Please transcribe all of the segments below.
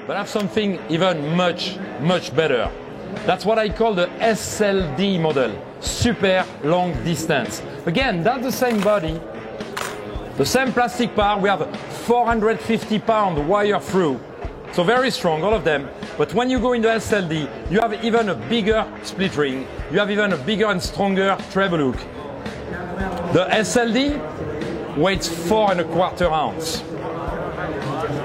but I have something even much better. That's what I call the SLD model, super long distance. Again, that's the same body, the same plastic part. We have a 450-pound wire through, so very strong, all of them. But when you go into SLD, you have even a bigger split ring, you have even a bigger and stronger treble hook. The SLD weighs 4¼ ounces.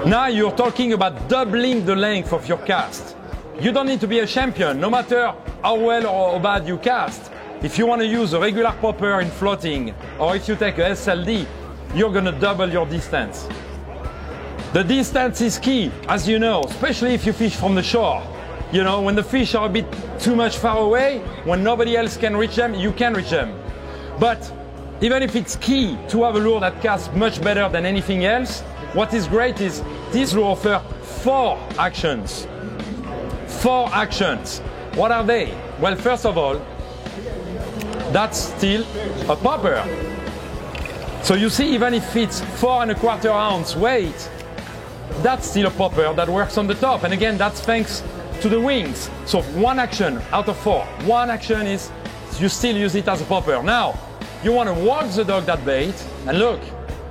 Now you're talking about doubling the length of your cast. You don't need to be a champion, no matter how well or how bad you cast. If you want to use a regular popper in floating, or if you take a SLD, you're going to double your distance. The distance is key, as you know, especially if you fish from the shore. You know, when the fish are a bit too much far away, when nobody else can reach them, you can reach them. But even if it's key to have a lure that casts much better than anything else, what is great is this lure offers 4 actions. 4 actions. What are they? Well, first of all, that's still a popper. So you see, even if it's 4¼ ounce weight, that's still a popper that works on the top. And again, that's thanks to the wings. So 1 action out of 4. 1 action is you still use it as a popper. Now, you want to walk the dog that bait, and look,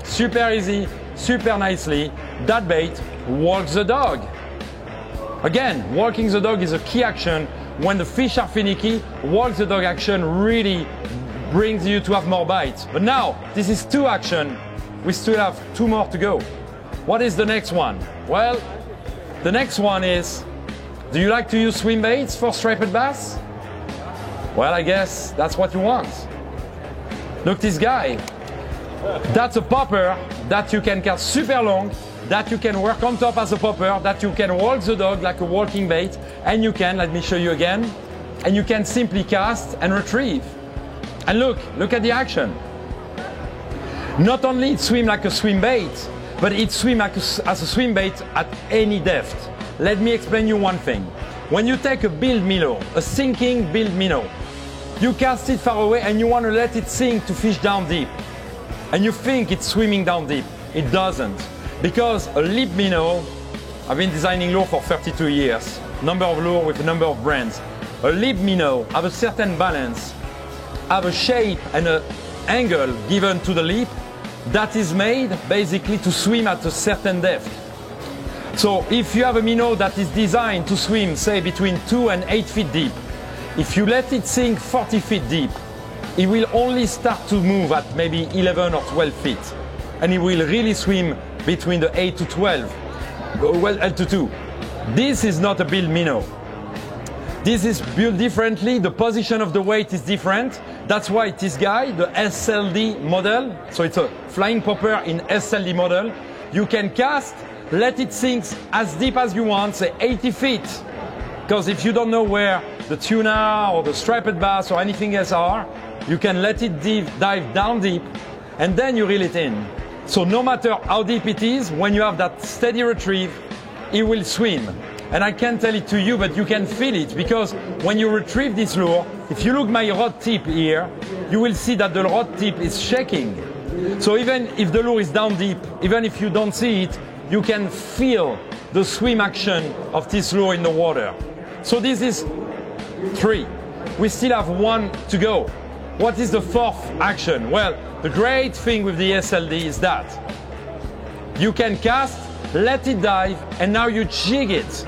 super easy, super nicely, that bait walks the dog. Again, walking the dog is a key action. When the fish are finicky, walk the dog action really brings you to have more bites. But now, this is 2 action. We still have 2 more to go. What is the next one? Well, the next one is, do you like to use swim baits for striped bass? Well, I guess that's what you want. Look, this guy. That's a popper that you can cast super long, that you can work on top as a popper, that you can walk the dog like a walking bait, and you can, let me show you again, and you can simply cast and retrieve. And look at the action. Not only it swims like a swim bait, but it swims like as a swim bait at any depth. Let me explain you one thing. When you take a billed minnow, a sinking billed minnow, you cast it far away and you want to let it sink to fish down deep. And you think it's swimming down deep. It doesn't. Because a lip minnow, I've been designing lure for 32 years, number of lure with a number of brands. A lip minnow have a certain balance, have a shape and an angle given to the lip that is made basically to swim at a certain depth. So if you have a minnow that is designed to swim, say, between 2 and 8 feet deep, if you let it sink 40 feet deep, it will only start to move at maybe 11 or 12 feet. And it will really swim between the 8 to 12, well, to 2. This is not a billed minnow. This is built differently. The position of the weight is different. That's why this guy, the SLD model, so it's a flying popper in SLD model, you can cast, let it sink as deep as you want, say 80 feet. Because if you don't know where the tuna or the striped bass or anything else are, you can let it dive down deep and then you reel it in. So no matter how deep it is, when you have that steady retrieve, it will swim. And I can't tell it to you, but you can feel it, because when you retrieve this lure, if you look my rod tip here, you will see that the rod tip is shaking. So even if the lure is down deep, even if you don't see it, you can feel the swim action of this lure in the water. So this is 3. We still have 1 to go. What is the 4th action? Well, the great thing with the SLD is that you can cast, let it dive, and now you jig it.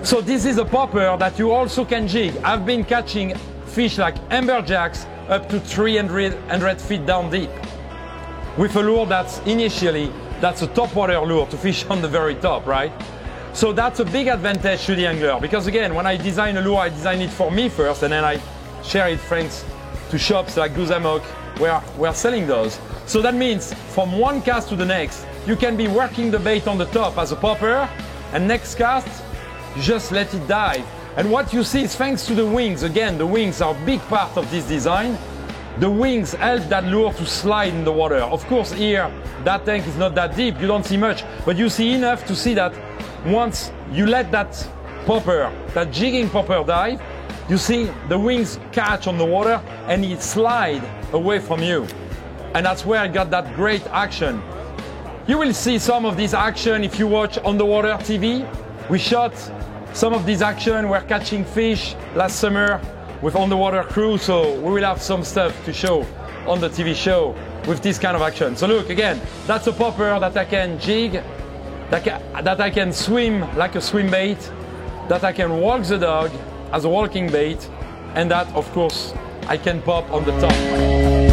So this is a popper that you also can jig. I've been catching fish like amberjacks up to 300 feet down deep with a lure that's initially, that's a topwater lure to fish on the very top, right? So that's a big advantage to the angler, because again, when I design a lure, I design it for me first, and then I share it thanks to shops like Goose Hammock, where we're selling those. So that means from one cast to the next, you can be working the bait on the top as a popper, and next cast, just let it dive. And what you see is thanks to the wings. Again, the wings are a big part of this design. The wings help that lure to slide in the water. Of course, here, that tank is not that deep, you don't see much, but you see enough to see that once you let that popper, that jigging popper dive, you see the wings catch on the water and it slide away from you. And that's where it got that great action. You will see some of this action if you watch Underwater TV. We shot some of these action. We're catching fish last summer with underwater crew, so we will have some stuff to show on the TV show with this kind of action. So look, again, that's a popper that I can jig, that I can swim like a swim bait, that I can walk the dog as a walking bait, and that, of course, I can pop on the top.